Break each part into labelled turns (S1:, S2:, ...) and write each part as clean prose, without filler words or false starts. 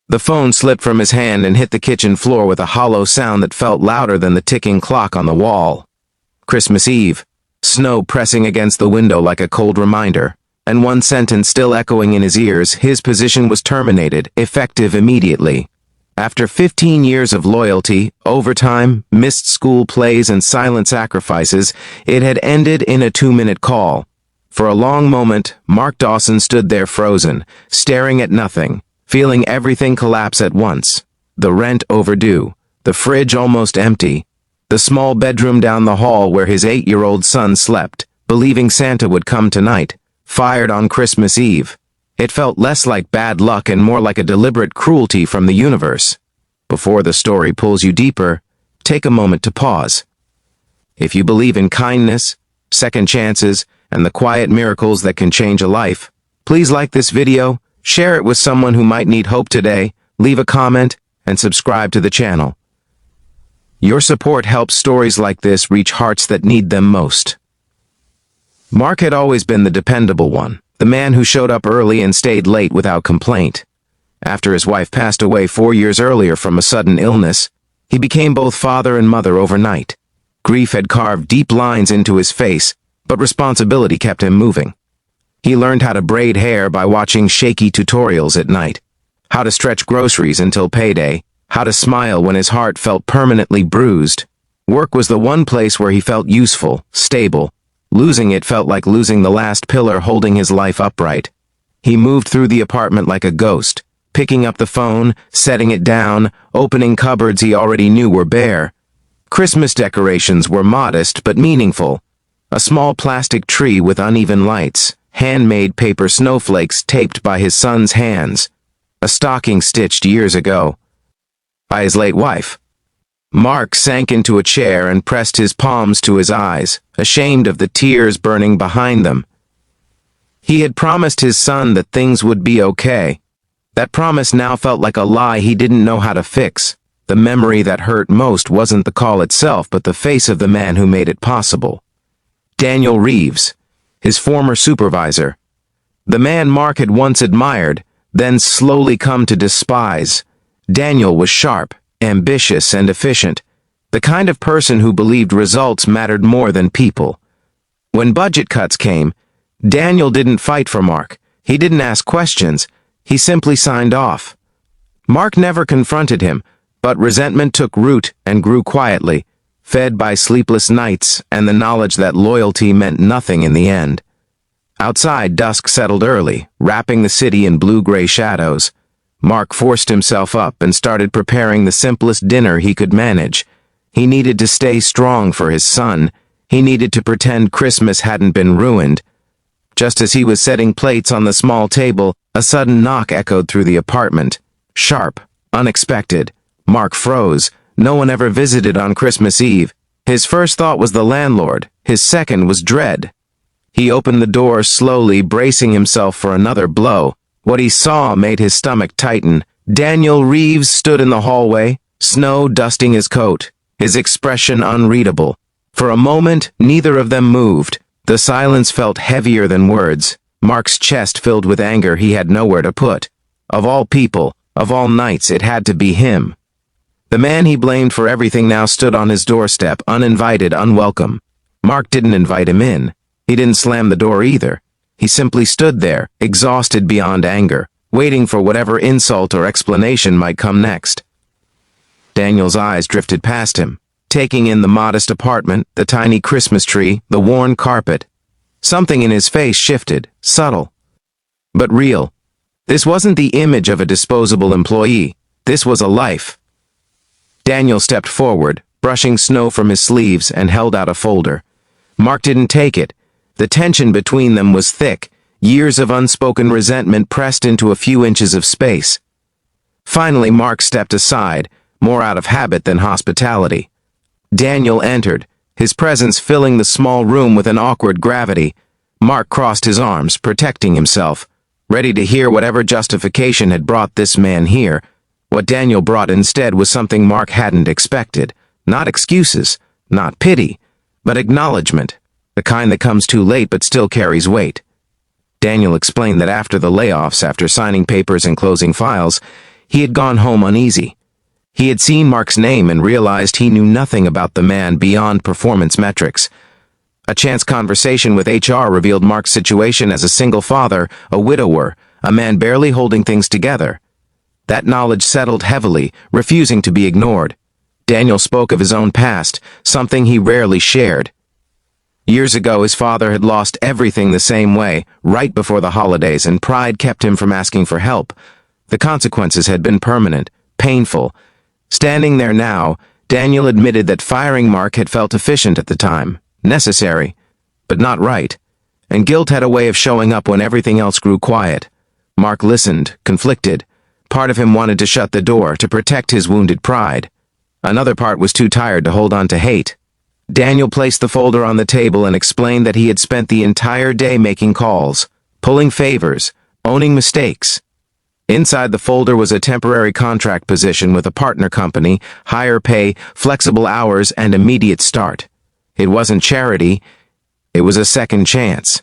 S1: The phone slipped from his hand and hit the kitchen floor with a hollow sound that felt louder than the ticking clock on the wall. Christmas Eve. Snow pressing against the window like a cold reminder, and one sentence still echoing in his ears: his position was terminated, effective immediately. After 15 years of loyalty, overtime, missed school plays, and silent sacrifices, it had ended in a 2-minute call. For a long moment, Mark Dawson stood there frozen, staring at nothing, feeling everything collapse at once. The rent overdue, the fridge almost empty, the small bedroom down the hall where his 8-year-old son slept, believing Santa would come tonight, fired on Christmas Eve. It felt less like bad luck and more like a deliberate cruelty from the universe. Before the story pulls you deeper, take a moment to pause. If you believe in kindness, second chances, and the quiet miracles that can change a life, please like this video, share it with someone who might need hope today, leave a comment, and subscribe to the channel. Your support helps stories like this reach hearts that need them most. Mark had always been the dependable one, the man who showed up early and stayed late without complaint. After his wife passed away 4 years earlier from a sudden illness, he became both father and mother overnight. Grief had carved deep lines into his face, but responsibility kept him moving. He learned how to braid hair by watching shaky tutorials at night, how to stretch groceries until payday, how to smile when his heart felt permanently bruised. Work was the one place where he felt useful, stable. Losing it felt like losing the last pillar holding his life upright. He moved through the apartment like a ghost, picking up the phone, setting it down, opening cupboards he already knew were bare. Christmas decorations were modest but meaningful. A small plastic tree with uneven lights, handmade paper snowflakes taped by his son's hands, a stocking stitched years ago by his late wife. Mark sank into a chair and pressed his palms to his eyes, ashamed of the tears burning behind them. He had promised his son that things would be okay. That promise now felt like a lie he didn't know how to fix. The memory that hurt most wasn't the call itself, but the face of the man who made it possible. Daniel Reeves, his former supervisor. The man Mark had once admired, then slowly come to despise. Daniel was sharp, ambitious, and efficient, the kind of person who believed results mattered more than people. When budget cuts came, Daniel didn't fight for Mark. He didn't ask questions. He simply signed off. Mark never confronted him, but resentment took root and grew quietly, fed by sleepless nights and the knowledge that loyalty meant nothing in the end. Outside, dusk settled early, wrapping the city in blue-gray shadows. Mark forced himself up and started preparing the simplest dinner he could manage. He needed to stay strong for his son. He needed to pretend Christmas hadn't been ruined. Just as he was setting plates on the small table, a sudden knock echoed through the apartment. Sharp, unexpected. Mark froze. No one ever visited on Christmas Eve. His first thought was the landlord. His second was dread. He opened the door slowly, bracing himself for another blow. What he saw made his stomach tighten. Daniel Reeves stood in the hallway, snow dusting his coat, his expression unreadable. For a moment, neither of them moved. The silence felt heavier than words. Mark's chest filled with anger he had nowhere to put. Of all people, of all nights, it had to be him. The man he blamed for everything now stood on his doorstep, uninvited, unwelcome. Mark didn't invite him in. He didn't slam the door either. He simply stood there, exhausted beyond anger, waiting for whatever insult or explanation might come next. Daniel's eyes drifted past him, taking in the modest apartment, the tiny Christmas tree, the worn carpet. Something in his face shifted, subtle, but real. This wasn't the image of a disposable employee. This was a life. Daniel stepped forward, brushing snow from his sleeves, and held out a folder. Mark didn't take it. The tension between them was thick, years of unspoken resentment pressed into a few inches of space. Finally, Mark stepped aside, more out of habit than hospitality. Daniel entered, his presence filling the small room with an awkward gravity. Mark crossed his arms, protecting himself, ready to hear whatever justification had brought this man here. What Daniel brought instead was something Mark hadn't expected. Not excuses, not pity, but acknowledgement. The kind that comes too late but still carries weight. Daniel explained that after the layoffs, after signing papers and closing files, He had gone home uneasy. He had seen Mark's name and realized he knew nothing about the man beyond performance metrics. A chance conversation with HR revealed Mark's situation as a single father, a widower, a man barely holding things together. That knowledge settled heavily, refusing to be ignored. Daniel spoke of his own past, something he rarely shared. Years ago, his father had lost everything the same way, right before the holidays, and pride kept him from asking for help. The consequences had been permanent, painful. Standing there now, Daniel admitted that firing Mark had felt efficient at the time, necessary, but not right. And guilt had a way of showing up when everything else grew quiet. Mark listened, conflicted. Part of him wanted to shut the door, to protect his wounded pride. Another part was too tired to hold on to hate. Daniel placed the folder on the table and explained that he had spent the entire day making calls, pulling favors, owning mistakes. Inside the folder was a temporary contract position with a partner company, higher pay, flexible hours, and immediate start. It wasn't charity, it was a second chance.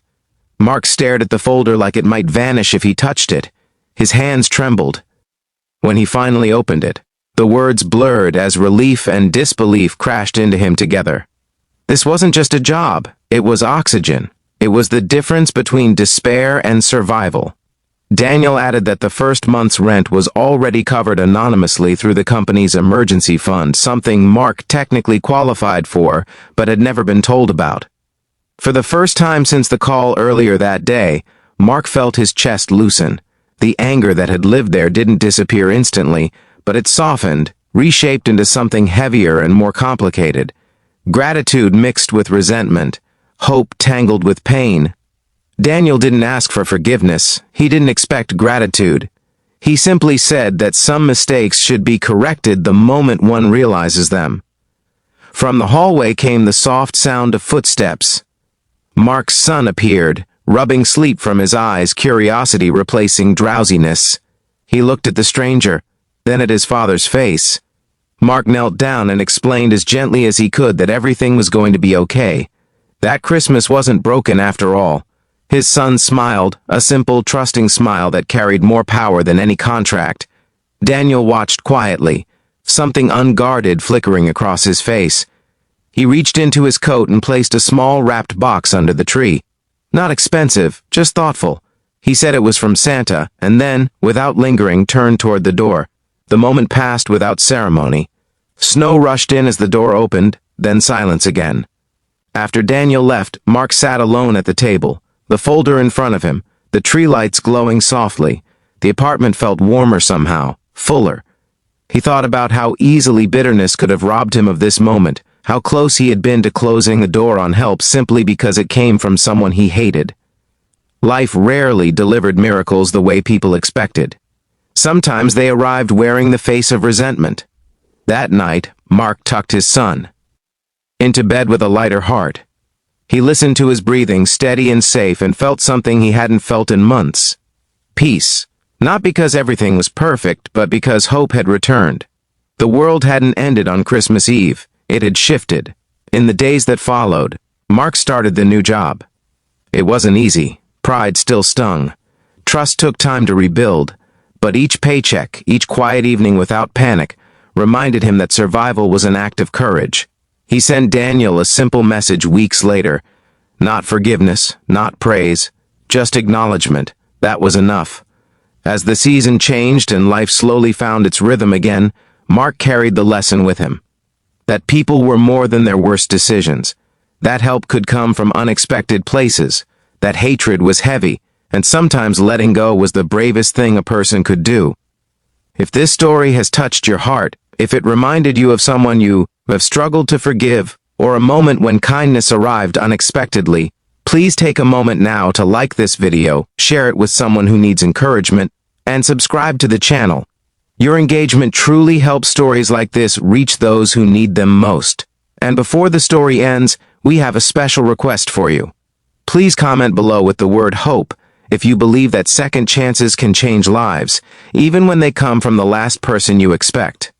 S1: Mark stared at the folder like it might vanish if he touched it. His hands trembled. When he finally opened it, the words blurred as relief and disbelief crashed into him together. This wasn't just a job, it was oxygen. It was the difference between despair and survival. Daniel added that the first month's rent was already covered anonymously through the company's emergency fund, something Mark technically qualified for, but had never been told about. For the first time since the call earlier that day, Mark felt his chest loosen. The anger that had lived there didn't disappear instantly, but it softened, reshaped into something heavier and more complicated. Gratitude mixed with resentment, hope tangled with pain. Daniel didn't ask for forgiveness. He didn't expect gratitude. He simply said that some mistakes should be corrected the moment one realizes them. From the hallway came the soft sound of footsteps. Mark's son appeared, rubbing sleep from his eyes, curiosity replacing drowsiness. He looked at the stranger, then at his father's face. Mark knelt down and explained as gently as he could that everything was going to be okay. That Christmas wasn't broken after all. His son smiled, a simple, trusting smile that carried more power than any contract. Daniel watched quietly, something unguarded flickering across his face. He reached into his coat and placed a small wrapped box under the tree. Not expensive, just thoughtful. He said it was from Santa, and then, without lingering, turned toward the door. The moment passed without ceremony. Snow rushed in as the door opened, then silence again. After Daniel left, Mark sat alone at the table, the folder in front of him, the tree lights glowing softly. The apartment felt warmer somehow, fuller. He thought about how easily bitterness could have robbed him of this moment, how close he had been to closing the door on help simply because it came from someone he hated. Life rarely delivered miracles the way people expected. Sometimes they arrived wearing the face of resentment. That night, Mark tucked his son into bed with a lighter heart. He listened to his breathing, steady and safe, and felt something he hadn't felt in months. Peace. Not because everything was perfect, but because hope had returned. The world hadn't ended on Christmas Eve. It had shifted. In the days that followed, Mark started the new job. It wasn't easy. Pride still stung. Trust took time to rebuild. But each paycheck, each quiet evening without panic, reminded him that survival was an act of courage. He sent Daniel a simple message weeks later. Not forgiveness, not praise, just acknowledgement. That was enough. As the season changed and life slowly found its rhythm again, Mark carried the lesson with him. That people were more than their worst decisions. That help could come from unexpected places. That hatred was heavy, and sometimes letting go was the bravest thing a person could do. If this story has touched your heart, if it reminded you of someone you have struggled to forgive, or a moment when kindness arrived unexpectedly, please take a moment now to like this video, share it with someone who needs encouragement, and subscribe to the channel. Your engagement truly helps stories like this reach those who need them most. And before the story ends, we have a special request for you. Please comment below with the word hope if you believe that second chances can change lives, even when they come from the last person you expect.